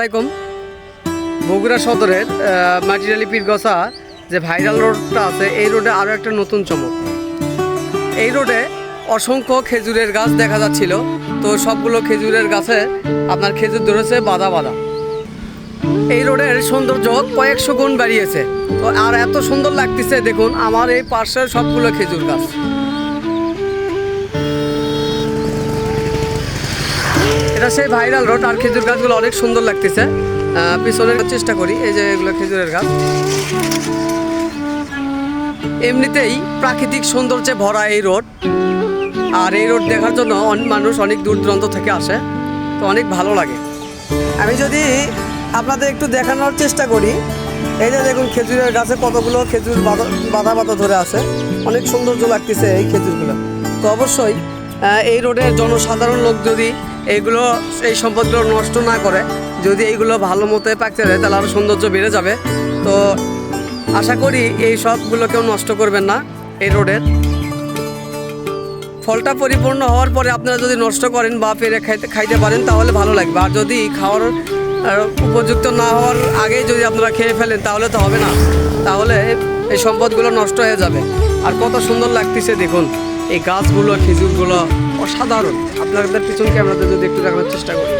আলাইকুম। বগুড়া সদরের মাটিরালি পীরগছা যে ভাইরাল রোডটা আছে, এই রোডে আরও একটা নতুন চমক। এই রোডে অসংখ্য খেজুরের গাছ দেখা যাচ্ছিল, তো সবগুলো খেজুরের গাছে আপনার খেজুর ধরেছে বাঁধা বাঁধা। এই রোডের সৌন্দর্য কয়েকশো গুণ বাড়িয়েছে। তো আর এত সুন্দর লাগতেছে, দেখুন আমার এই পাশের সবগুলো খেজুর গাছ। এটা সেই ভাইরাল রোড, আর খেজুর গাছগুলো অনেক সুন্দর লাগতেছে। পিছনের চেষ্টা করি, এই যে এগুলো খেজুরের গাছ। এমনিতেই প্রাকৃতিক সৌন্দর্যে ভরা এই রোড, আর এই রোড দেখার জন্য মানুষ অনেক দূর দূরান্ত থেকে আসে, তো অনেক ভালো লাগে। আমি যদি আপনাদের একটু দেখানোর চেষ্টা করি, এই যে দেখুন খেজুরের গাছে কতগুলো খেজুর বাঁধা বাঁধা ধরে আছে, অনেক সৌন্দর্য লাগতেছে এই খেজুরগুলো। তো অবশ্যই এই রোডের জনসাধারণ লোক যদি এই সম্পদগুলো নষ্ট না করে, যদি এইগুলো ভালো মতো পাকতে দেয়, তাহলে আরও সৌন্দর্য বেড়ে যাবে। তো আশা করি এই সবগুলো কেউ নষ্ট করবেন না। এই রোডের ফলটা পরিপূর্ণ হওয়ার পরে আপনারা যদি নষ্ট করেন বা পেরে খাইতে পারেন, তাহলে ভালো লাগবে। আর যদি খাওয়ার উপযুক্ত না হওয়ার আগেই যদি আপনারা খেয়ে ফেলেন, তাহলে তো হবে না, তাহলে এই সম্পদগুলো নষ্ট হয়ে যাবে। আর কত সুন্দর লাগতেছে দেখুন এই গাছগুলো, খেজুরগুলো অসাধারণ। আপনাদের পিছন ক্যামেরাতে যদি একটু দেখানোর চেষ্টা করি,